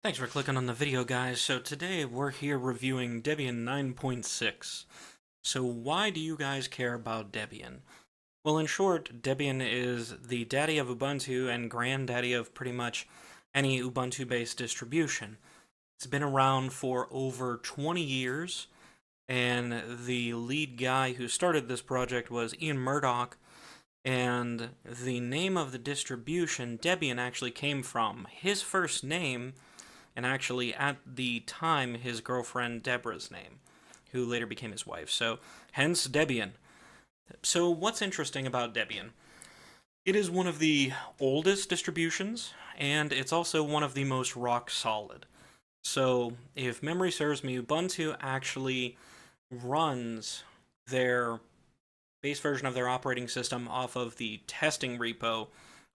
Thanks for clicking on the video, guys. So today we're here reviewing Debian 9.6. So why do you guys care about Debian? Well, in short, Debian is the daddy of Ubuntu and granddaddy of pretty much any Ubuntu-based distribution. It's been around for over 20 years, and the lead guy who started this project was Ian Murdoch, and the name of the distribution, Debian, actually came from his first name, and actually at the time his girlfriend Deborah's name, who later became his wife. So hence Debian. So what's interesting about Debian? It is one of the oldest distributions, and it's also one of the most rock solid. So if memory serves me, Ubuntu actually runs their base version of their operating system off of the testing repo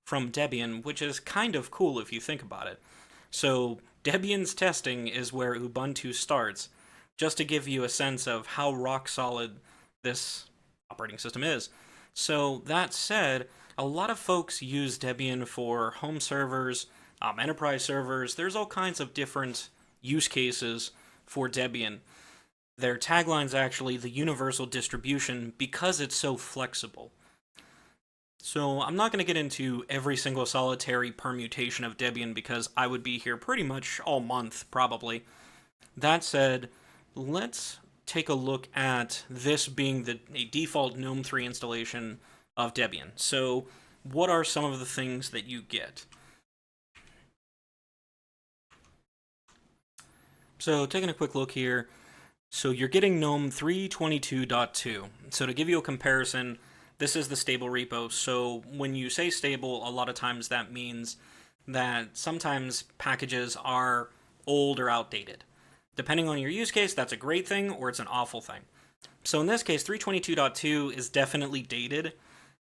from Debian, which is kind of cool if you think about it. So Debian's testing is where Ubuntu starts, just to give you a sense of how rock solid this operating system is. So that said, a lot of folks use Debian for home servers, enterprise servers. There's all kinds of different use cases for Debian. Their tagline's actually the universal distribution because it's so flexible. So I'm not going to get into every single solitary permutation of Debian because I would be here pretty much all month, probably. That said, let's take a look at this being a default GNOME 3 installation of Debian. So what are some of the things that you get? So taking a quick look here, so you're getting GNOME 3.22.2. So to give you a comparison, this is the stable repo. So when you say stable, a lot of times that means that sometimes packages are old or outdated. Depending on your use case, that's a great thing or it's an awful thing. So in this case, 3.22.2 is definitely dated.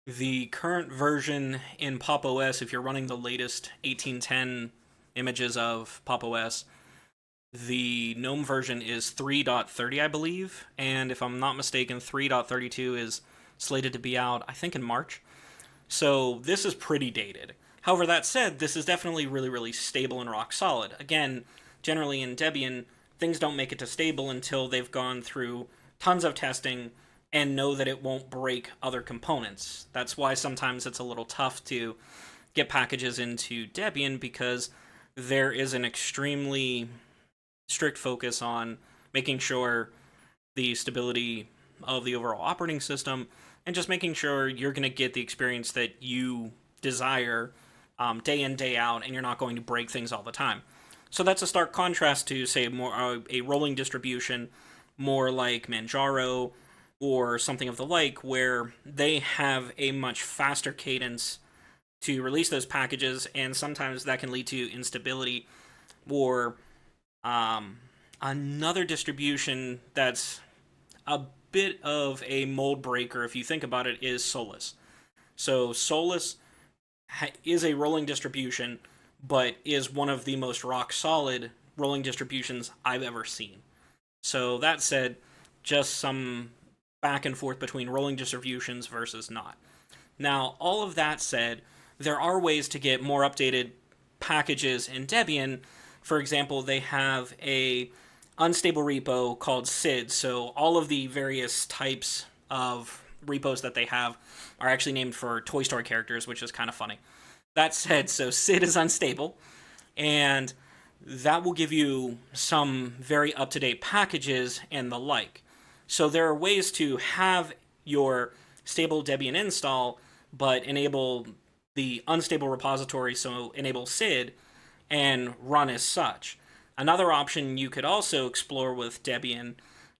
The current version in Pop! OS, if you're running the latest 1810 images of Pop! OS, the GNOME version is 3.30, I believe, and if I'm not mistaken, 3.32 is slated to be out, I think, in March. So this is pretty dated. However, that said, this is definitely really, really stable and rock solid. Again, generally in Debian, things don't make it to stable until they've gone through tons of testing and know that it won't break other components. That's why sometimes it's a little tough to get packages into Debian, because there is an extremely strict focus on making sure the stability of the overall operating system and just making sure you're going to get the experience that you desire day in, day out, and you're not going to break things all the time. So that's a stark contrast to, say, more a rolling distribution, more like Manjaro or something of the like, where they have a much faster cadence to release those packages, and sometimes that can lead to instability. Or another distribution that's a bit of a mold breaker, if you think about it, is Solus. So Solus is a rolling distribution, but is one of the most rock solid rolling distributions I've ever seen. So that said, just some back and forth between rolling distributions versus not. Now, all of that said, there are ways to get more updated packages in Debian. For example, they have a unstable repo called SID, so all of the various types of repos that they have are actually named for Toy Story characters, which is kind of funny. That said, so SID is unstable, and that will give you some very up-to-date packages and the like. So there are ways to have your stable Debian install, but enable the unstable repository, so enable SID, and run as such. Another option you could also explore with Debian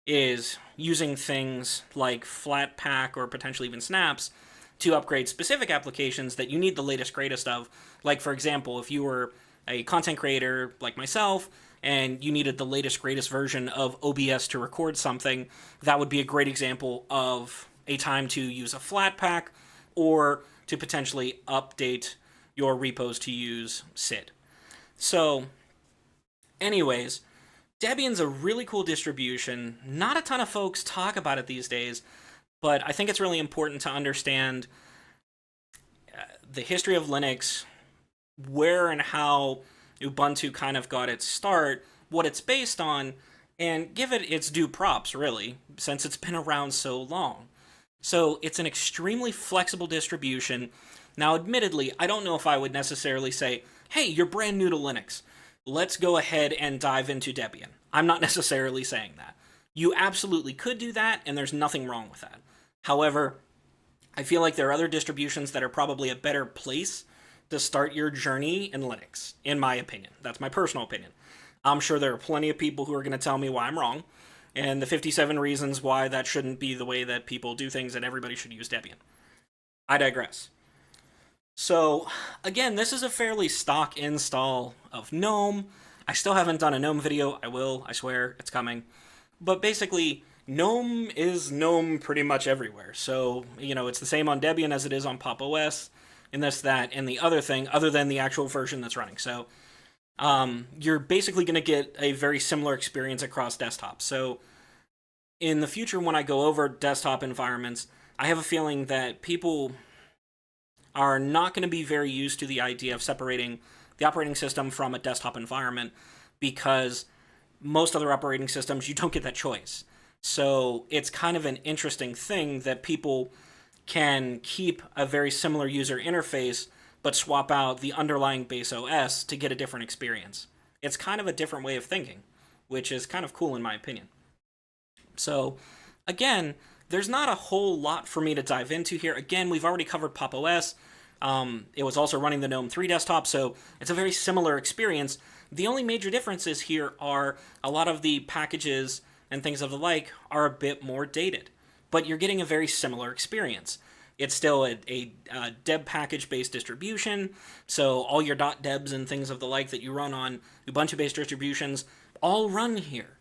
is using things like Flatpak or potentially even Snaps to upgrade specific applications that you need the latest greatest of. Like, for example, if you were a content creator like myself and you needed the latest greatest version of OBS to record something, that would be a great example of a time to use a Flatpak or to potentially update your repos to use SID. So anyways, Debian's a really cool distribution. Not a ton of folks talk about it these days, but I think it's really important to understand the history of Linux, where and how Ubuntu kind of got its start, what it's based on, and give it its due props, really, since it's been around so long. So it's an extremely flexible distribution. Now, admittedly, I don't know if I would necessarily say, hey, you're brand new to Linux. Let's go ahead and dive into Debian. I'm not necessarily saying that. You absolutely could do that, and there's nothing wrong with that. However, I feel like there are other distributions that are probably a better place to start your journey in Linux, in my opinion. That's my personal opinion. I'm sure there are plenty of people who are going to tell me why I'm wrong, and the 57 reasons why that shouldn't be the way that people do things and everybody should use Debian. I digress. So, again, this is a fairly stock install of GNOME. I still haven't done a GNOME video. I will, I swear, it's coming. But basically, GNOME is GNOME pretty much everywhere. So, it's the same on Debian as it is on Pop! OS, and this, that, and the other thing, other than the actual version that's running. So, you're basically going to get a very similar experience across desktops. So, in the future, when I go over desktop environments, I have a feeling that people are not going to be very used to the idea of separating the operating system from a desktop environment, because most other operating systems, you don't get that choice. So it's kind of an interesting thing that people can keep a very similar user interface, but swap out the underlying base OS to get a different experience. It's kind of a different way of thinking, which is kind of cool in my opinion. So, again, there's not a whole lot for me to dive into here. Again, we've already covered Pop! OS. It was also running the GNOME 3 desktop, so it's a very similar experience. The only major differences here are a lot of the packages and things of the like are a bit more dated, but you're getting a very similar experience. It's still a deb package-based distribution, so all your .debs and things of the like that you run on Ubuntu-based distributions all run here.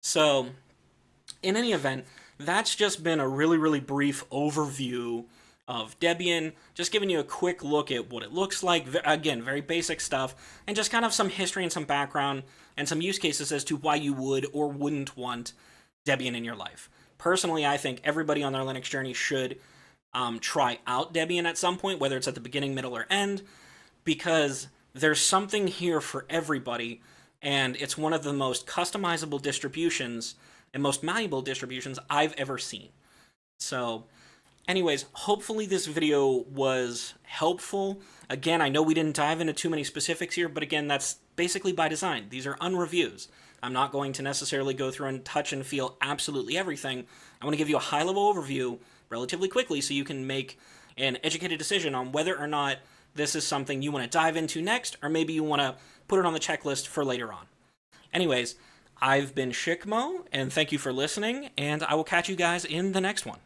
So, in any event, that's just been a really, really brief overview of Debian, just giving you a quick look at what it looks like. Again, very basic stuff, and just kind of some history and some background and some use cases as to why you would or wouldn't want Debian in your life. Personally, I think everybody on their Linux journey should try out Debian at some point, whether it's at the beginning, middle, or end, because there's something here for everybody, and it's one of the most customizable distributions and most malleable distributions I've ever seen. So, anyways, hopefully this video was helpful. Again, I know we didn't dive into too many specifics here, but again, that's basically by design. These are unreviews. I'm not going to necessarily go through and touch and feel absolutely everything. I want to give you a high-level overview relatively quickly so you can make an educated decision on whether or not this is something you want to dive into next, or maybe you want to put it on the checklist for later on. Anyways, I've been Shikmo, and thank you for listening, and I will catch you guys in the next one.